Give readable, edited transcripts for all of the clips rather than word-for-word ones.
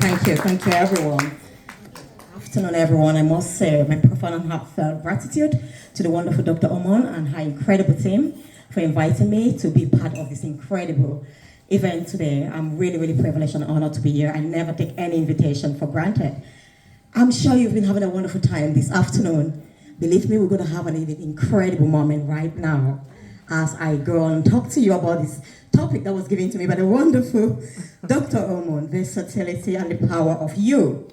Thank you, everyone. Good afternoon, everyone. I must say my profound and heartfelt gratitude to the wonderful Dr. Omon and her incredible team for inviting me to be part of this incredible event today. I'm really, really privileged and honored to be here. I never take any invitation for granted. I'm sure you've been having a wonderful time this afternoon. Believe me, we're going to have an incredible moment right now as I go and talk to you about this topic that was given to me by the wonderful Dr. Omon, Versatility and the Power of You.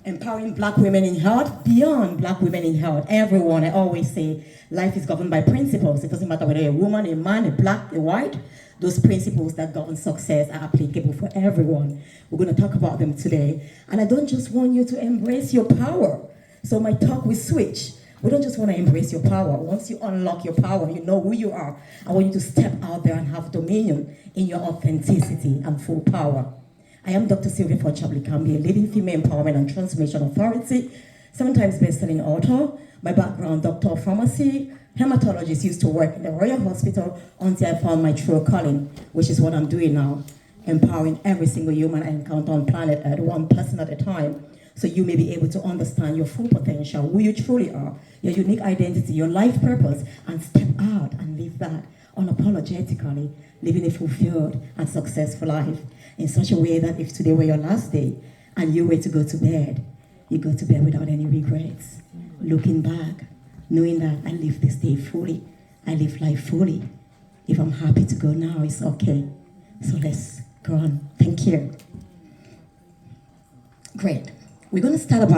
Empowering Black women in health, beyond Black women in health. Everyone, I always say, life is governed by principles. It doesn't matter whether you're a woman, a man, a black, a white. Those principles that govern success are applicable for everyone. We're going to talk about them today. And I don't just want you to embrace your power. So my talk will switch. We don't just want to embrace your power. Once you unlock your power, you know who you are. I want you to step out there and have dominion in your authenticity and full power. I am Dr. Sylvia Forchabli-Cambi, a leading female empowerment and transformation authority, 7 times best-selling author. My background, doctor of pharmacy, hematologist, used to work in the Royal Hospital until I found my true calling, which is what I'm doing now, empowering every single human I encounter on planet Earth, one person at a time, so you may be able to understand your full potential, who you truly are, your unique identity, your life purpose, and step out and live that unapologetically, living a fulfilled and successful life in such a way that if today were your last day and you were to go to bed, you go to bed without any regrets, looking back, knowing that I live this day fully, I live life fully. If I'm happy to go now, it's okay. So let's go on. Thank you. Great. We're going to start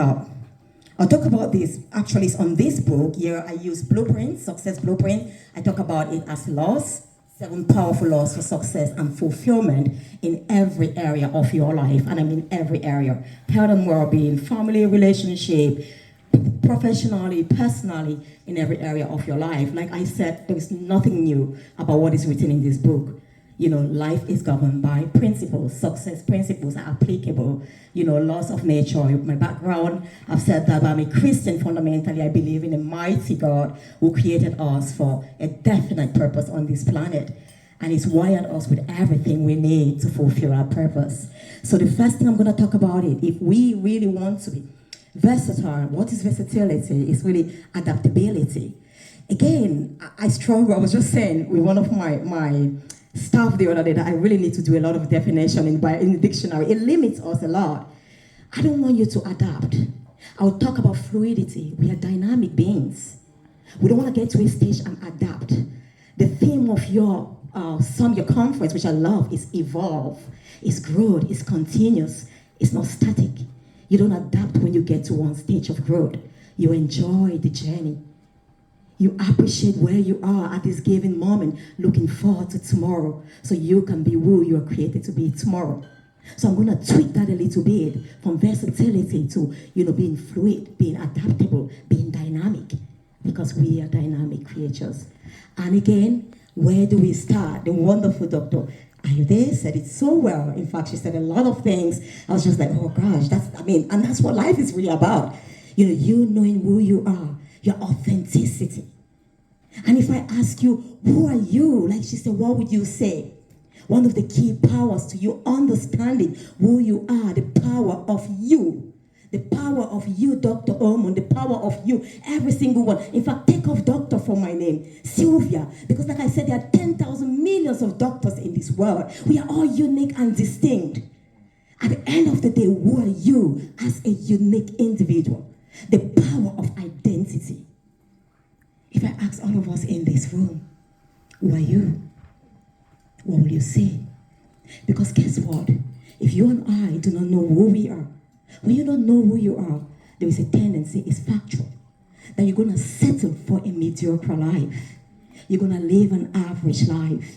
I'll talk about this, actually it's on this book. Here I use blueprint, success blueprint. I talk about it as laws, 7 powerful laws for success and fulfillment in every area of your life. And I mean every area. Health and well-being, family, relationship, professionally, personally, in every area of your life. Like I said, there is nothing new about what is written in this book. You know, life is governed by principles. Success principles are applicable. You know, laws of nature. My background, I've said that I'm a Christian fundamentally. I believe in a mighty God who created us for a definite purpose on this planet. And He's wired us with everything we need to fulfill our purpose. So the first thing I'm going to talk about it, if we really want to be versatile, what is versatility? It's really adaptability. Again, I was just saying with one of my staff the other day that I really need to do a lot of definition in the dictionary. It limits us a lot. I don't want you to adapt. I'll talk about fluidity. We are dynamic beings. We don't want to get to a stage and adapt. The theme of your conference, which I love, is evolve. It's growth. It's continuous. It's not static. You don't adapt when you get to one stage of growth. You enjoy the journey. You appreciate where you are at this given moment, looking forward to tomorrow, so you can be who you are created to be tomorrow. So I'm going to tweak that a little bit from versatility to, being fluid, being adaptable, being dynamic, because we are dynamic creatures. And again, where do we start? The wonderful Dr. Ayude said it so well. In fact, she said a lot of things. I was just like, oh gosh, and that's what life is really about. You knowing who you are. Your authenticity. And if I ask you, who are you? Like she said, what would you say? One of the key powers to you understanding who you are, the power of you. The power of you, Dr. Omon, the power of you, every single one. In fact, take off doctor from my name, Sylvia. Because like I said, there are 10,000 millions of doctors in this world. We are all unique and distinct. At the end of the day, who are you as a unique individual? The power of identity. If I ask all of us in this room, who are you? What will you say? Because guess what? If you and I do not know who we are, when you don't know who you are, there is a tendency, it's factual, that you're going to settle for a mediocre life. You're going to live an average life.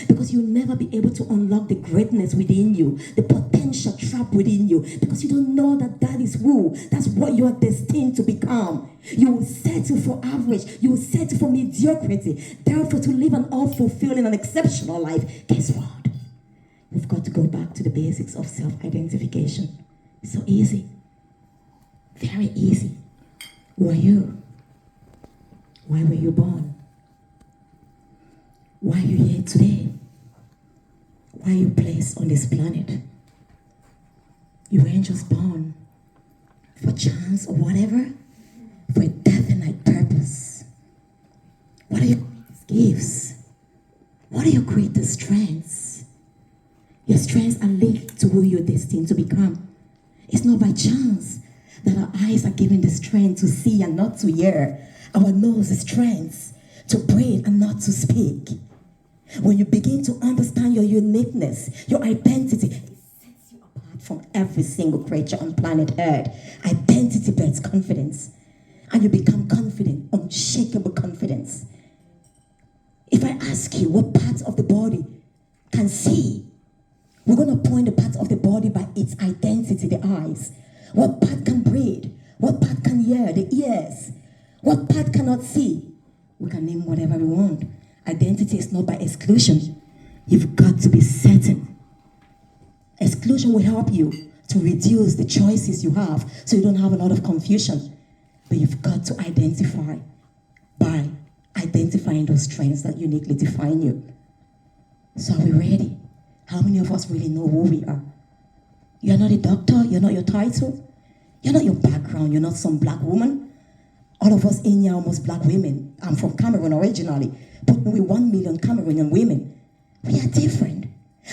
Because you'll never be able to unlock the greatness within you, the potential trapped within you, because you don't know that is who, that's what you are destined to become. You will settle for average, you will settle for mediocrity. Therefore, to live an all-fulfilling and exceptional life, guess what? We've got to go back to the basics of self-identification. It's so easy. Very easy. Who are you? Why were you born? Why are you here today? Why are you placed on this planet? You weren't just born for chance or whatever, for a definite purpose. What are your greatest gifts? What are your greatest strengths? Your strengths are linked to who you're destined to become. It's not by chance that our eyes are given the strength to see and not to hear. Our nose is strength to breathe and not to speak. When you begin to understand your uniqueness, your identity, it sets you apart from every single creature on planet Earth. Identity builds confidence. And you become confident, unshakable confidence. If I ask you what parts of the body can see, we're going to point the parts of the body by its identity, the eyes. What part can breathe? What part can hear? The ears. What part cannot see? We can name whatever we want. Identity is not by exclusion. You've got to be certain. Exclusion will help you to reduce the choices you have so you don't have a lot of confusion. But you've got to identify by identifying those strengths that uniquely define you. So are we ready? How many of us really know who we are? You're not a doctor, you're not your title, you're not your background, you're not some black woman. All of us in here are almost black women. I'm from Cameroon originally. Put me with 1 million Cameroonian women. We are different.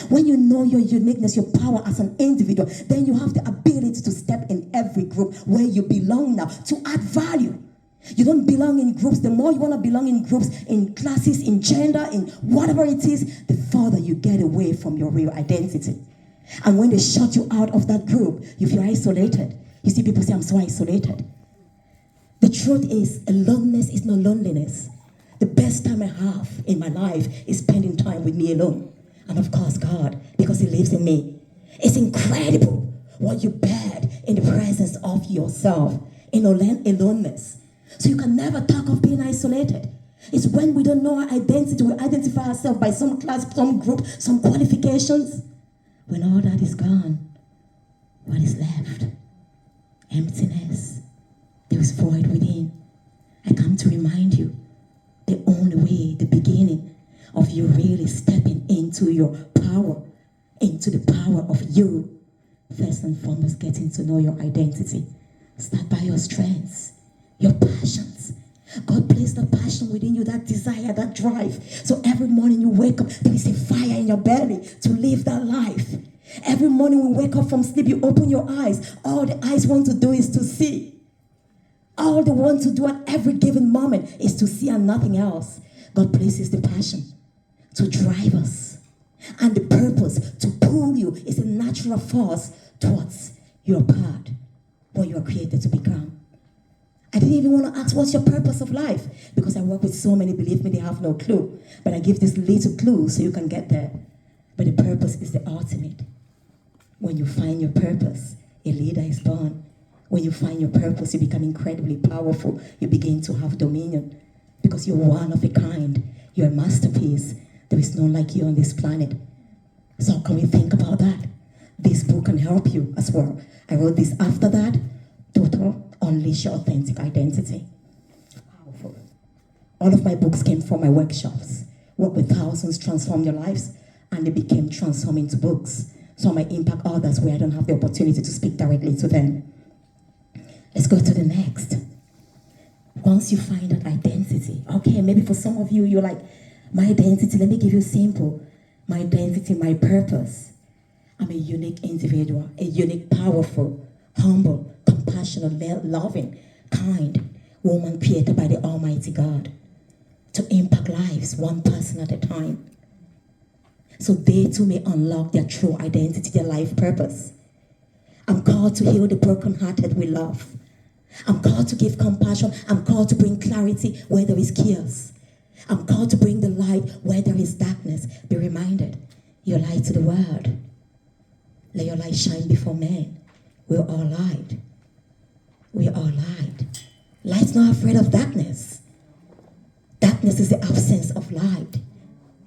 When you know your uniqueness, your power as an individual, then you have the ability to step in every group where you belong now to add value. You don't belong in groups. The more you want to belong in groups, in classes, in gender, in whatever it is, the further you get away from your real identity. And when they shut you out of that group, you feel isolated. You see people say, I'm so isolated. The truth is, aloneness is not loneliness. The best time I have in my life is spending time with me alone. And of course, God, because He lives in me. It's incredible what you bear in the presence of yourself, in aloneness. So you can never talk of being isolated. It's when we don't know our identity, we identify ourselves by some class, some group, some qualifications. When all that is gone, what is left? Emptiness. There is void within. I come to remind you, the only way, the beginning of you really stepping into your power, into the power of you, first and foremost, getting to know your identity. Start by your strengths, your passions. God placed a passion within you, that desire, that drive. So every morning you wake up, there is a fire in your belly to live that life. Every morning we wake up from sleep, you open your eyes. All the eyes want to do is to see. All they want to do at every given moment is to see and nothing else. God places the passion to drive us. And the purpose to pull you is a natural force towards your path, what you are created to become. I didn't even want to ask, what's your purpose of life? Because I work with so many, believe me, they have no clue. But I give this little clue so you can get there. But the purpose is the ultimate. When you find your purpose, a leader is born. When you find your purpose, you become incredibly powerful. You begin to have dominion because you're one of a kind. You're a masterpiece. There is none like you on this planet. So can we think about that? This book can help you as well. I wrote this after that. Total, unleash your authentic identity. Powerful. All of my books came from my workshops. Work with thousands, transform your lives, and they became transforming to books. So I might impact others where I don't have the opportunity to speak directly to them. Let's go to the next. Once you find that identity, okay, maybe for some of you, you're like, my identity, let me give you simple. My identity, my purpose. I'm a unique individual, a unique, powerful, humble, compassionate, loving, kind woman created by the Almighty God to impact lives one person at a time. So they too may unlock their true identity, their life purpose. I'm called to heal the brokenhearted with love. I'm called to give compassion. I'm called to bring clarity where there is chaos. I'm called to bring the light where there is darkness. Be reminded, you're light to the world. Let your light shine before men. We're all light. We are all light. Light's not afraid of darkness. Darkness is the absence of light.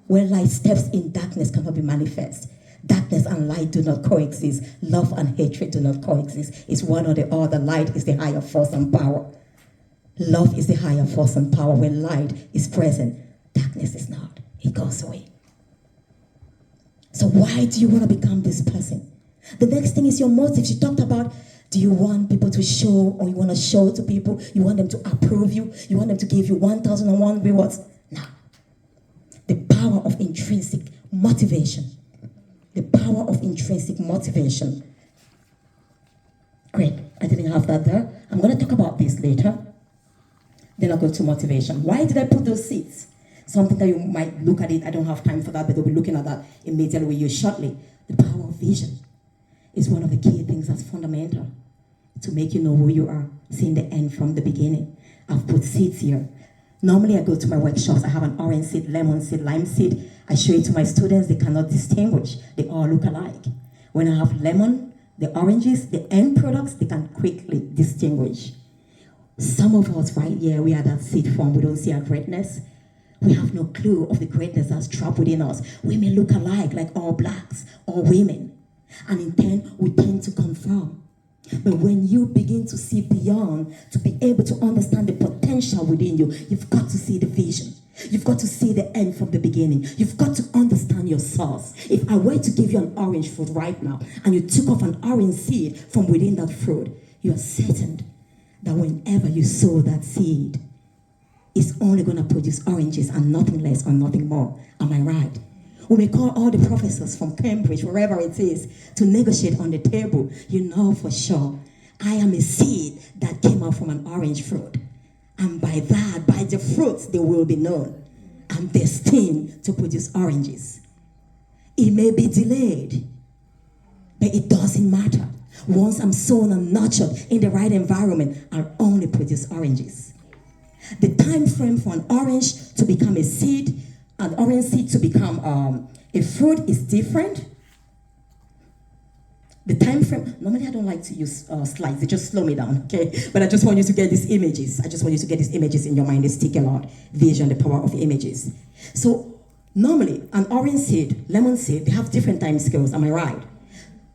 Where light steps in, darkness cannot be manifest. Darkness and light do not coexist. Love and hatred do not coexist. It's one or the other. Light is the higher force and power. Love is the higher force and power. When light is present, darkness is not. It goes away. So why do you want to become this person? The next thing is your motive. She talked about, do you want people to show, or you want to show to people? You want them to approve you? You want them to give you 1,001 rewards? No. The power of intrinsic motivation. The power of intrinsic motivation. Great. I didn't have that there. I'm going to talk about this later. Then I'll go to motivation. Why did I put those seeds? Something that you might look at it. I don't have time for that, but we'll be looking at that immediately with you shortly. The power of vision is one of the key things that's fundamental to make you know who you are, seeing the end from the beginning. I've put seeds here. Normally I go to my workshops, I have an orange seed, lemon seed, lime seed. I show it to my students, they cannot distinguish. They all look alike. When I have lemon, the oranges, the end products, they can quickly distinguish. Some of us right here, we are that seed form, we don't see our greatness. We have no clue of the greatness that's trapped within us. We may look alike, like all blacks, all women. And in turn, we tend to conform. But when you begin to see beyond, to be able to understand the potential within you, you've got to see the vision. You've got to see the end from the beginning. You've got to understand your source. If I were to give you an orange fruit right now, and you took off an orange seed from within that fruit, you are certain that whenever you sow that seed, it's only going to produce oranges and nothing less or nothing more. Am I right? We may call all the professors from Cambridge, wherever it is, to negotiate on the table. You know for sure, I am a seed that came out from an orange fruit. And by that, by the fruits, they will be known. I'm destined to produce oranges. It may be delayed, but it doesn't matter. Once I'm sown and nurtured in the right environment, I'll only produce oranges. The time frame for an orange to become a seed, an orange seed to become a fruit is different. The time frame, normally I don't like to use slides, they just slow me down, okay? But I just want you to get these images. I just want you to get these images in your mind. They stick a lot. Vision, the power of images. So normally, an orange seed, lemon seed, they have different time scales, am I right?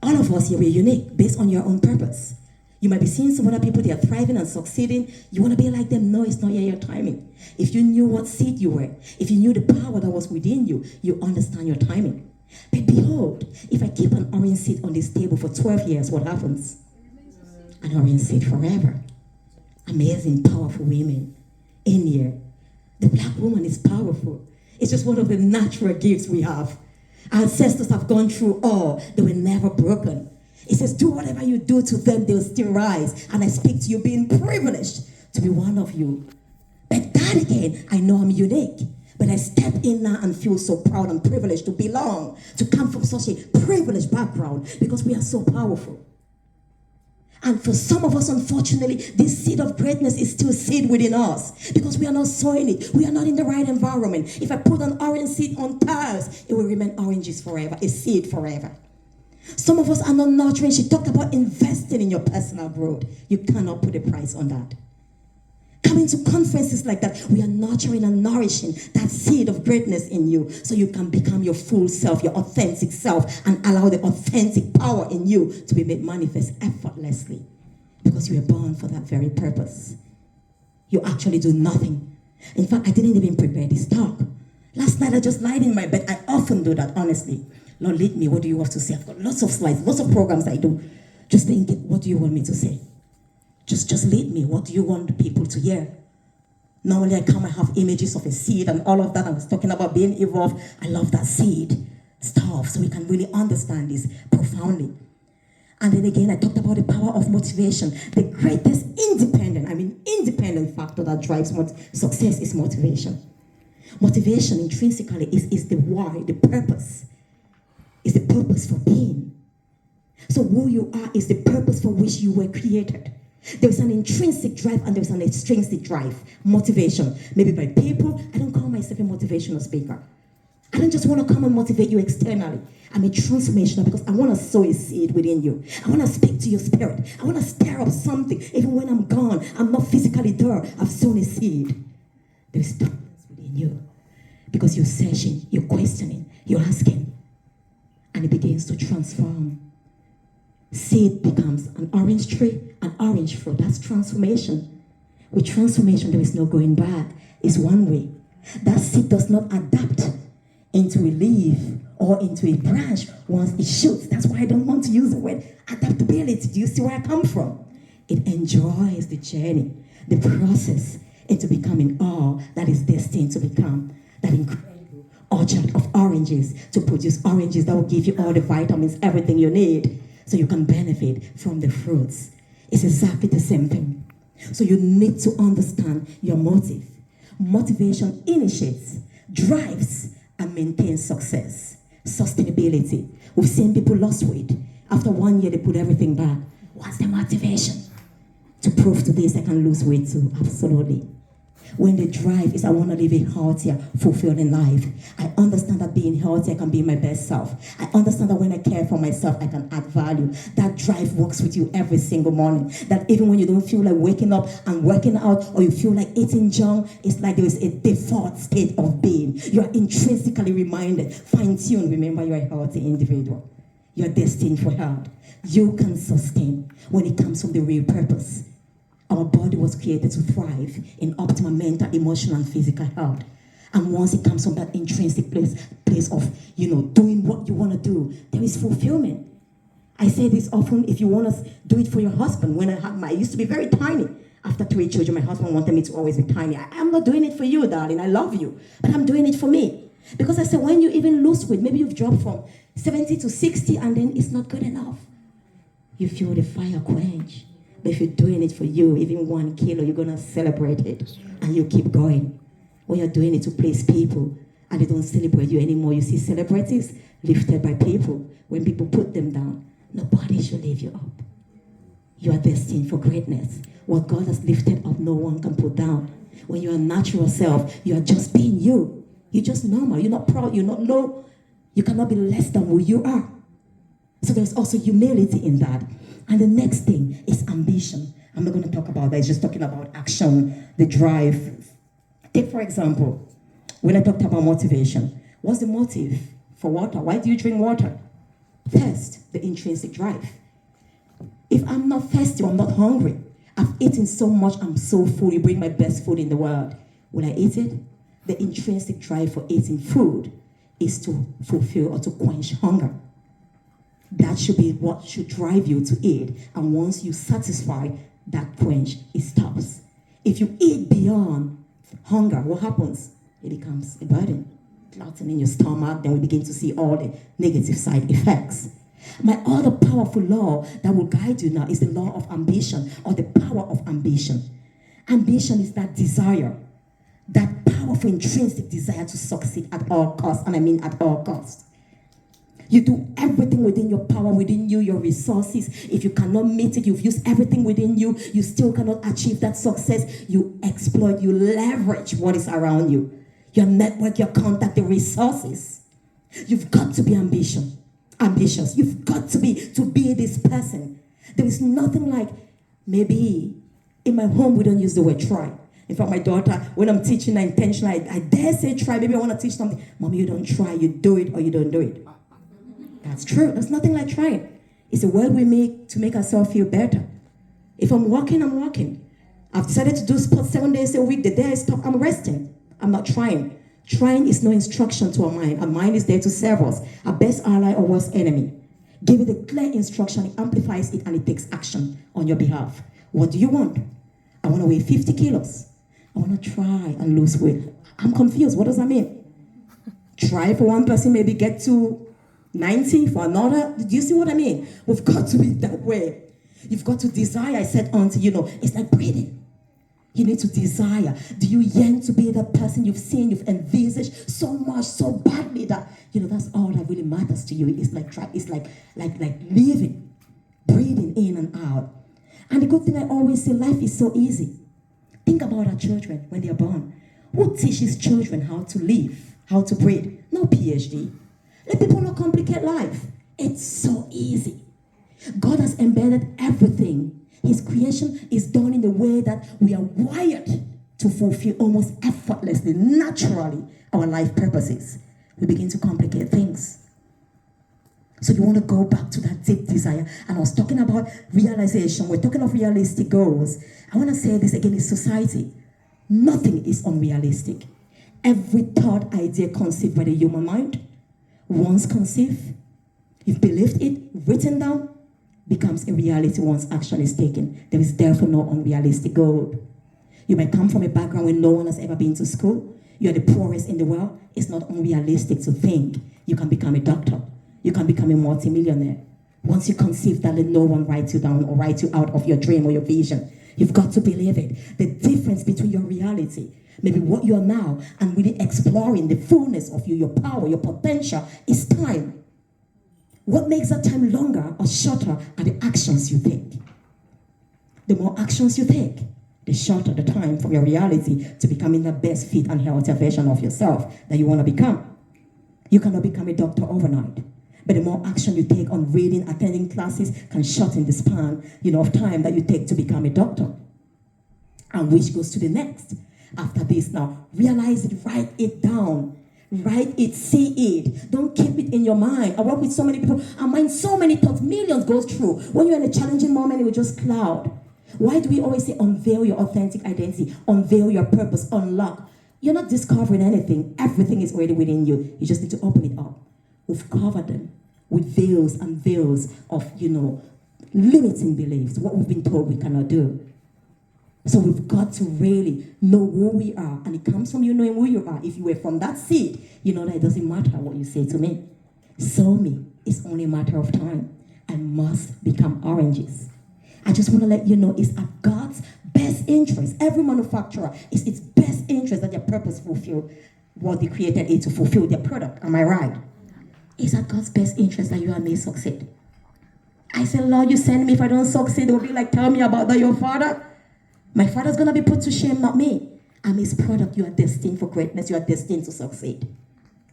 All of us here, we're unique based on your own purpose. You might be seeing some other people, they are thriving and succeeding. You want to be like them? No, it's not yet your timing. If you knew what seed you were, if you knew the power that was within you, you understand your timing. But behold, if I keep an orange seed on this table for 12 years, what happens? An orange seed forever. Amazing, powerful women in here. The black woman is powerful. It's just one of the natural gifts we have. Our ancestors have gone through all. They were never broken. It says, do whatever you do to them, they'll still rise. And I speak to you being privileged to be one of you. But that again, I know I'm unique. But I step in now and feel so proud and privileged to belong, to come from such a privileged background because we are so powerful. And for some of us, unfortunately, this seed of greatness is still seed within us because we are not sowing it. We are not in the right environment. If I put an orange seed on tiles, it will remain oranges forever, a seed forever. Some of us are not nurturing. She talked about investing in your personal growth. You cannot put a price on that. Coming to conferences like that, we are nurturing and nourishing that seed of greatness in you so you can become your full self, your authentic self, and allow the authentic power in you to be made manifest effortlessly because you were born for that very purpose. You actually do nothing. In fact, I didn't even prepare this talk. Last night, I just lied in my bed. I often do that, honestly. Lord, lead me. What do you want to say? I've got lots of slides, lots of programs I do. Just thinking, what do you want me to say? Just lead me. What do you want people to hear? Normally I come, I have images of a seed and all of that. I was talking about being evolved. I love that seed stuff so we can really understand this profoundly. And then again, I talked about the power of motivation. The greatest independent factor that drives success is motivation. Motivation intrinsically is the why, the purpose. Is the purpose for being. So who you are is the purpose for which you were created. There's an intrinsic drive and there's an extrinsic drive. Motivation. Maybe by people. I don't call myself a motivational speaker. I don't just want to come and motivate you externally. I'm a transformational because I want to sow a seed within you. I want to speak to your spirit. I want to stir up something. Even when I'm gone, I'm not physically there. I've sown a seed. There's darkness within you. Because you're searching, you're questioning, you're asking. And it begins to transform. Seed becomes an orange tree, an orange fruit. That's transformation. With transformation, there is no going back. It's one way. That seed does not adapt into a leaf or into a branch once it shoots. That's why I don't want to use the word adaptability. Do you see where I come from? It enjoys the journey, the process into becoming all that is destined to become. That incredible orchard of oranges to produce oranges that will give you all the vitamins, everything you need, so you can benefit from the fruits. It's exactly the same thing. So you need to understand your motive. Motivation initiates, drives, and maintains success. Sustainability. We've seen people lost weight. After 1 year, they put everything back. What's the motivation? To prove to this, I can lose weight too. Absolutely. When the drive is, I want to live a healthier, fulfilling life. I understand that being healthy, I can be my best self. I understand that when I care for myself, I can add value. That drive works with you every single morning. That even when you don't feel like waking up and working out, or you feel like eating junk, it's like there is a default state of being. You are intrinsically reminded, fine-tuned, remember you're a healthy individual. You're destined for health. You can sustain when it comes from the real purpose. Our body was created to thrive in optimal mental, emotional, and physical health. And once it comes from that intrinsic place of, doing what you want to do, there is fulfillment. I say this often, if you want to do it for your husband. When I used to be very tiny. After 3 children, my husband wanted me to always be tiny. I'm not doing it for you, darling. I love you. But I'm doing it for me. Because I said, when you even lose weight, maybe you've dropped from 70 to 60, and then it's not good enough. You feel the fire quench. But if you're doing it for you, even 1 kilo, you're going to celebrate it. And you keep going. When you're doing it to please people, and they don't celebrate you anymore, you see celebrities lifted by people. When people put them down, nobody should lift you up. You are destined for greatness. What God has lifted up, no one can put down. When you're a natural self, you are just being you. You're just normal. You're not proud. You're not low. You cannot be less than who you are. So there's also humility in that. And the next thing is ambition. I'm not going to talk about that. It's just talking about action, the drive. Take, for example, when I talked about motivation, what's the motive for water? Why do you drink water? Thirst, the intrinsic drive. If I'm not thirsty, I'm not hungry. I've eaten so much, I'm so full. You bring my best food in the world. Will I eat it? The intrinsic drive for eating food is to fulfill or to quench hunger. That should be what should drive you to eat. And once you satisfy that quench, it stops. If you eat beyond hunger, what happens? It becomes a burden. Clotting in your stomach, then we begin to see all the negative side effects. My other powerful law that will guide you now is the law of ambition, or the power of ambition. Ambition is that desire, that powerful intrinsic desire to succeed at all costs, and I mean at all costs. You do everything within your power, within you, your resources. If you cannot meet it, you've used everything within you, you still cannot achieve that success. You exploit, you leverage what is around you. Your network, your contact, the resources. You've got to be ambitious. You've got to be this person. There is nothing like, maybe in my home we don't use the word try. In fact, my daughter, when I'm teaching her intentionally, I dare say try. Maybe I want to teach something. Mommy, you don't try. You do it or you don't do it. That's true. There's nothing like trying. It's a word we make to make ourselves feel better. If I'm walking, I'm walking. I've decided to do sports 7 days a week. The day I stop, I'm resting. I'm not trying. Trying is no instruction to our mind. Our mind is there to serve us. Our best ally or worst enemy. Give it a clear instruction, it amplifies it, and it takes action on your behalf. What do you want? I want to weigh 50 kilos. I want to try and lose weight. I'm confused. What does that mean? Try for one person, maybe get to 90 for another. Do you see what I mean? We've got to be that way. You've got to desire. I said it's like breathing. You need to desire. Do you yearn to be that person you've seen, you've envisaged so much, so badly that, that's all that really matters to you. It's like living, breathing in and out. And the good thing I always say, life is so easy. Think about our children when they're born. Who teaches children how to live, how to breathe? No PhD. Let people not complicate life. It's so easy. God has embedded everything. His creation is done in a way that we are wired to fulfill almost effortlessly, naturally, our life purposes. We begin to complicate things. So you want to go back to that deep desire. And I was talking about realization. We're talking of realistic goals. I want to say this again, in society. Nothing is unrealistic. Every thought, idea conceived by the human mind, once conceived, you've believed it, written down, becomes a reality once action is taken. There is therefore no unrealistic goal. You might come from a background where no one has ever been to school. You're the poorest in the world. It's not unrealistic to think you can become a doctor. You can become a multimillionaire. Once you conceive that, let no one write you down or write you out of your dream or your vision. You've got to believe it. The difference between your reality, maybe what you are now, and really exploring the fullness of you, your power, your potential, is time. What makes that time longer or shorter are the actions you take. The more actions you take, the shorter the time from your reality to becoming the best fit and healthier version of yourself that you want to become. You cannot become a doctor overnight. But the more action you take on reading, attending classes can shorten the span, of time that you take to become a doctor. And which goes to the next. After this now, realize it, write it down. Write it, say it. Don't keep it in your mind. I work with so many people. Our mind, so many thoughts, millions goes through. When you're in a challenging moment, it will just cloud. Why do we always say unveil your authentic identity? Unveil your purpose, unlock. You're not discovering anything. Everything is already within you. You just need to open it up. We've covered them with veils and veils of, limiting beliefs, what we've been told we cannot do. So we've got to really know who we are. And it comes from you knowing who you are. If you were from that seed, you know that it doesn't matter what you say to me. Sow me. It's only a matter of time. I must become oranges. I just want to let you know it's at God's best interest. Every manufacturer, it's its best interest that their purpose fulfill what they created it to fulfill, their product. Am I right? It's at God's best interest that you and me succeed. I said, Lord, you send me. If I don't succeed, they'll be like, tell me about that, your father. My father's going to be put to shame, not me. I'm his product. You are destined for greatness. You are destined to succeed.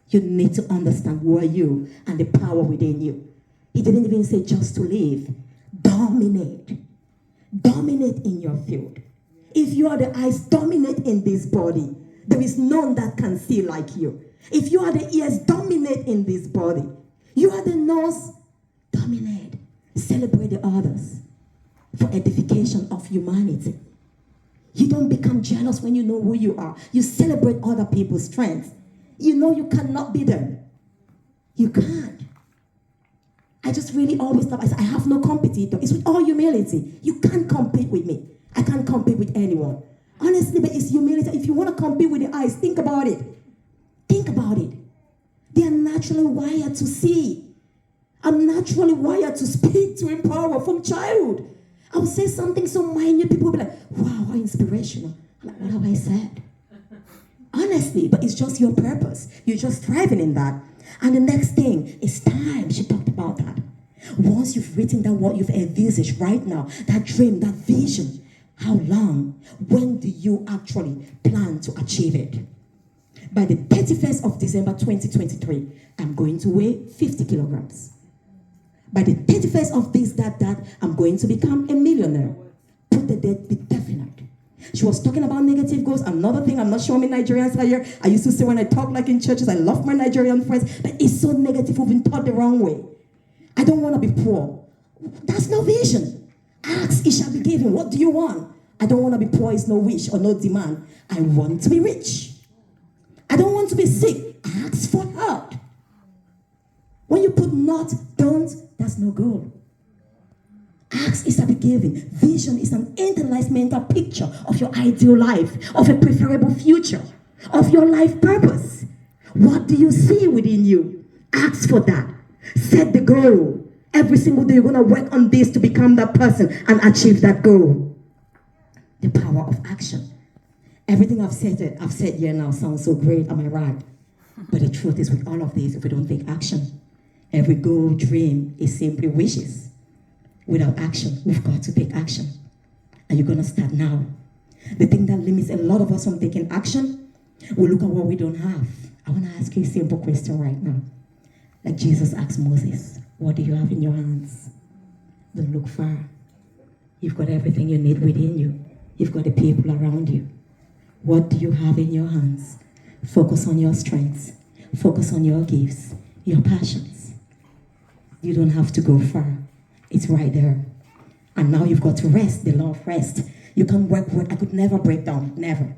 You need to understand who are you and the power within you. He didn't even say just to live. Dominate. Dominate in your field. If you are the eyes, dominate in this body. There is none that can see like you. If you are the ears, dominate in this body. You are the nose, dominate. Celebrate the others for edification of humanity. You don't become jealous when you know who you are. You celebrate other people's strengths. You know you cannot be them. You can't. I just really always thought, I have no competitor. It's with all humility. You can't compete with me. I can't compete with anyone. Honestly, but it's humility. If you want to compete with the eyes, think about it. Think about it. They are naturally wired to see. I'm naturally wired to speak, to empower from childhood. I would say something so minute, people will be like, wow, how inspirational. I'm like, what have I said? Honestly, but it's just your purpose. You're just thriving in that. And the next thing is time. She talked about that. Once you've written down what you've envisaged right now, that dream, that vision, how long? When do you actually plan to achieve it? By the 31st of December 2023, I'm going to weigh 50 kilograms. By the 31st of this, that, I'm going to become a millionaire. Put the date, be definite. She was talking about negative goals. Another thing, I'm not sure how many Nigerians are here. I used to say when I talk like in churches, I love my Nigerian friends, but it's so negative. We've been taught the wrong way. I don't want to be poor. That's no vision. Ask, it shall be given. What do you want? I don't want to be poor. It's no wish or no demand. I want to be rich. I don't want to be sick. Ask for help. When you put not, don't, that's no goal. Ask is a be given. Vision is an internalized mental picture of your ideal life, of a preferable future, of your life purpose. What do you see within you? Ask for that. Set the goal. Every single day you're going to work on this to become that person and achieve that goal. The power of action. Everything I've said here now sounds so great, am I right? But the truth is with all of this, if we don't take action, every goal, dream is simply wishes. Without action, we've got to take action. And you're going to start now. The thing that limits a lot of us from taking action, we look at what we don't have. I want to ask you a simple question right now. Like Jesus asked Moses, what do you have in your hands? Don't look far. You've got everything you need within you. You've got the people around you. What do you have in your hands? Focus on your strengths. Focus on your gifts, your passions. You don't have to go far. It's right there. And now you've got to rest, the law of rest. You can't work. I could never break down, never.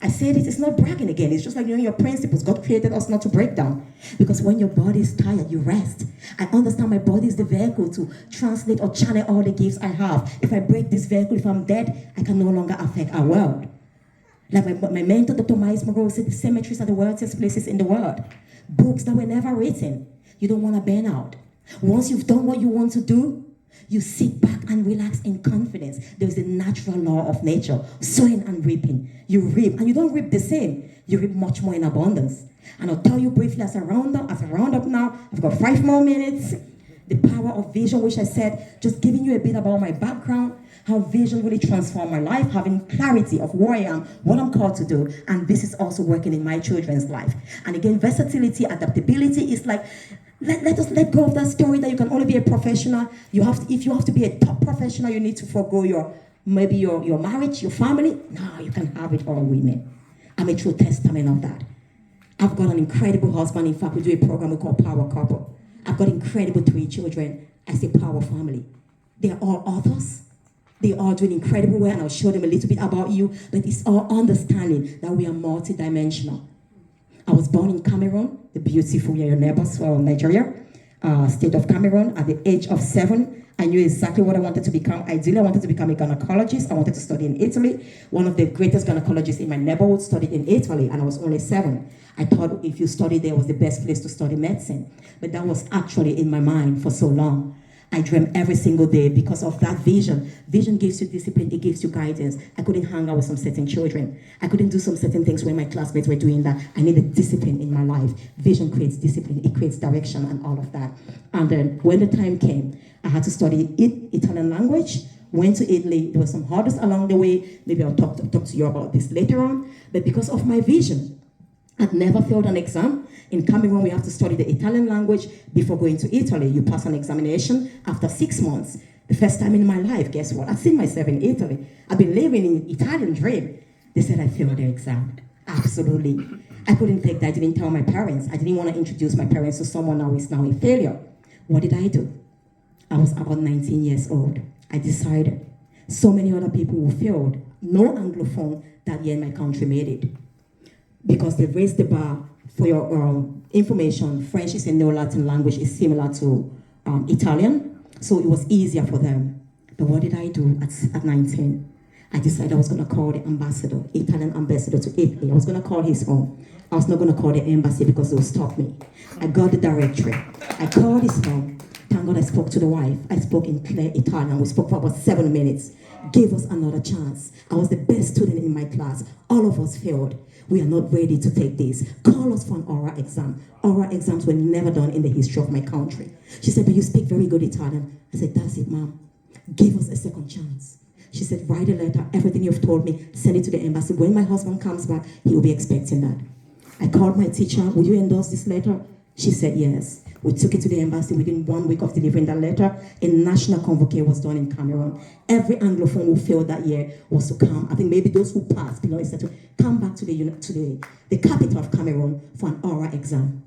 I say this, it's not bragging again. It's just like your principles. God created us not to break down. Because when your body is tired, you rest. I understand my body is the vehicle to translate or channel all the gifts I have. If I break this vehicle, if I'm dead, I can no longer affect our world. Like my mentor, Dr. Miles Monroe, said, the cemeteries are the wealthiest places in the world. Books that were never written. You don't want to burn out. Once you've done what you want to do, you sit back and relax in confidence. There's a natural law of nature, sowing and reaping. You reap, and you don't reap the same. You reap much more in abundance. And I'll tell you briefly as a roundup now, I've got 5 more minutes. The power of vision, which I said, just giving you a bit about my background, how vision really transformed my life, having clarity of who I am, what I'm called to do, and this is also working in my children's life. And again, versatility, adaptability is like, let us let go of that story that you can only be a professional. If you have to be a top professional, you need to forego your marriage, your family. No, you can have it all, women. I'm a true testament of that. I've got an incredible husband. In fact, we do a program we call Power Couple. I've got incredible 3 children. I say Power Family. They're all authors. They are doing incredible work, and I'll show them a little bit about you, but it's all understanding that we are multidimensional. I was born in Cameroon, the beautiful your neighbors from Nigeria, state of Cameroon. At the age of 7, I knew exactly what I wanted to become. Ideally, I wanted to become a gynecologist. I wanted to study in Italy. One of the greatest gynecologists in my neighborhood studied in Italy, and I was only 7. I thought if you study there was the best place to study medicine. But that was actually in my mind for so long. I dream every single day because of that vision. Vision gives you discipline, it gives you guidance. I couldn't hang out with some certain children. I couldn't do some certain things when my classmates were doing that. I needed discipline in my life. Vision creates discipline, it creates direction and all of that. And then when the time came, I had to study Italian language. Went to Italy, there were some hurdles along the way. Maybe I'll talk to you about this later on. But because of my vision, I'd never failed an exam. In Cameroon, we have to study the Italian language before going to Italy. You pass an examination after 6 months. The first time in my life, guess what? I've seen myself in Italy. I've been living in Italian dream. They said I failed the exam. Absolutely. I couldn't take that. I didn't tell my parents. I didn't want to introduce my parents to someone who is now a failure. What did I do? I was about 19 years old. I decided. So many other people who failed. No Anglophone that year in my country made it. Because they raised the bar. For your information, French is a Neo-Latin language. It's similar to Italian. So it was easier for them. But what did I do at 19? I decided I was going to call the ambassador, Italian ambassador to Italy. I was going to call his home. I was not going to call the embassy because they would stop me. I got the directory. I called his home. Thank God I spoke to the wife. I spoke in clear Italian. We spoke for about 7 minutes. Gave us another chance. I was the best student in my class. All of us failed. We are not ready to take this. Call us for an oral exam. Oral exams were never done in the history of my country. She said, but you speak very good Italian. I said, that's it, ma'am. Give us a second chance. She said, write a letter, everything you've told me, send it to the embassy. When my husband comes back, he will be expecting that. I called my teacher, will you endorse this letter? She said, yes. We took it to the embassy. Within 1 week of delivering that letter, a national convocation was done in Cameroon. Every Anglophone who failed that year was to come. I think maybe those who passed, to come back to the capital of Cameroon for an oral exam.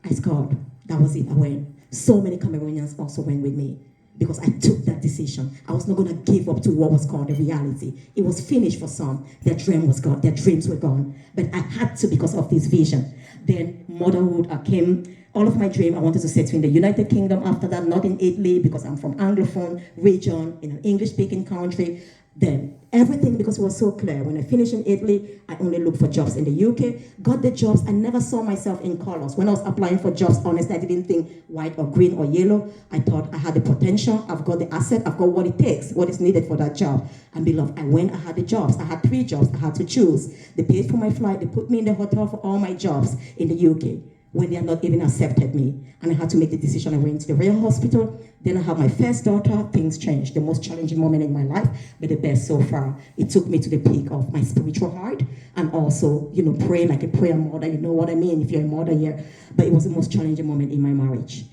I scored. That was it. I went. So many Cameroonians also went with me because I took that decision. I was not going to give up to what was called the reality. It was finished for some. Their dream was gone. Their dreams were gone. But I had to because of this vision. Then motherhood came. All of my dream, I wanted to settle in the United Kingdom after that, not in Italy because I'm from Anglophone region, in an English-speaking country. Then everything, because it was so clear. When I finished in Italy, I only looked for jobs in the UK, got the jobs. I never saw myself in colors. When I was applying for jobs, honestly, I didn't think white or green or yellow. I thought I had the potential, I've got the asset, I've got what it takes, what is needed for that job. And beloved, I went, I had the jobs. I had 3 jobs, I had to choose. They paid for my flight, they put me in the hotel for all my jobs in the UK. When they had not even accepted me. And I had to make the decision. I went to the real hospital. Then I had my first daughter. Things changed. The most challenging moment in my life, but the best so far. It took me to the peak of my spiritual heart and also, praying like a prayer mother. You know what I mean if you're a mother here. But it was the most challenging moment in my marriage.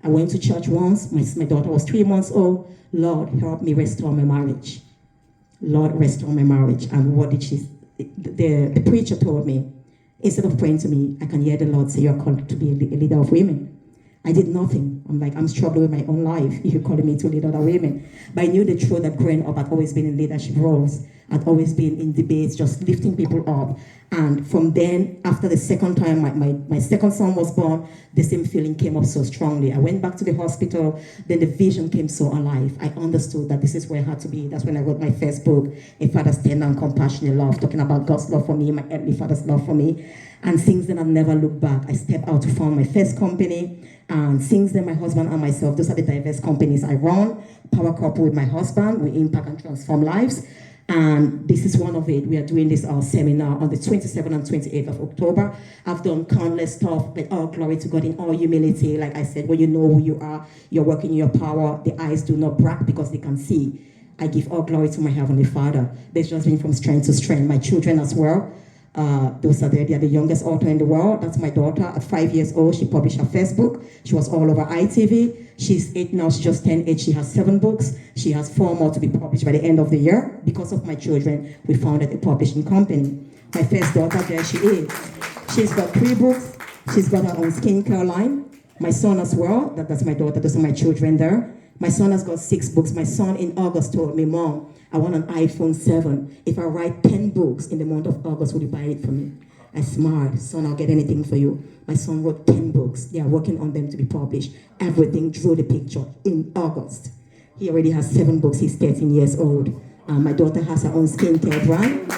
I went to church once. My daughter was 3 months old. Lord, help me restore my marriage. Lord, restore my marriage. And what did the preacher told me, instead of praying to me, I can hear the Lord say, you're called to be a leader of women. I did nothing. I'm struggling with my own life. You're calling me to lead other women. But I knew the truth that growing up, I'd always been in leadership roles. I'd always been in debates, just lifting people up. And from then, after the second time my second son was born, the same feeling came up so strongly. I went back to the hospital, then the vision came so alive. I understood that this is where I had to be. That's when I wrote my first book, A Father's Tender and Compassionate Love, talking about God's love for me, my earthly father's love for me. And since then, I've never looked back. I stepped out to found my first company. And since then, my husband and myself, those are the diverse companies I run. Power couple with my husband, we impact and transform lives. And this is one of it. We are doing this seminar on the 27th and 28th of October. I've done countless stuff, but all glory to God in all humility. Like I said, when you know who you are, you're working in your power, the eyes do not brag because they can see. I give all glory to my Heavenly Father. There's just been from strength to strength. My children as well. Those are there. They are the youngest author in the world. That's my daughter. At 5 years old, she published her first book. She was all over ITV. She's 8 now. She just turned 8. She has 7 books. She has 4 more to be published by the end of the year. Because of my children, we founded a publishing company. My first daughter, there she is. She's got 3 books. She's got her own skincare line. My son as well. That's my daughter. Those are my children there. My son has got 6 books. My son in August told me, Mom, I want an iPhone 7. If I write 10 books in the month of August, will you buy it for me? I smiled. Son, I'll get anything for you. My son wrote 10 books. They are working on them to be published. Everything drew the picture in August. He already has 7 books. He's 13 years old. My daughter has her own skincare brand.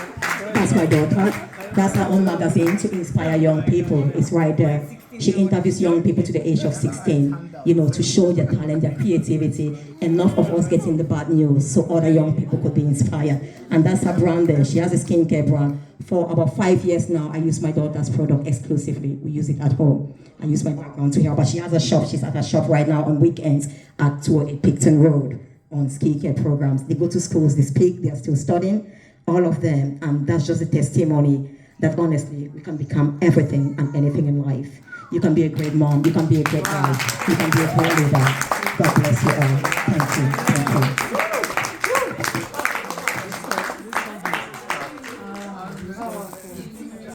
That's my daughter. That's her own magazine to inspire young people. It's right there. She interviews young people to the age of 16, to show their talent, their creativity. Enough of us getting the bad news so other young people could be inspired. And that's her brand there. She has a skincare brand. For about 5 years now, I use my daughter's product exclusively. We use it at home. I use my background to help. But she has a shop. She's at her shop right now on weekends at 208 Picton Road on skincare programs. They go to schools, they speak, they are still studying, all of them. And that's just a testimony that honestly, we can become everything and anything in life. You can be a great mom, you can be a great wife, you can be a great leader. God bless you all. Thank you. Thank you.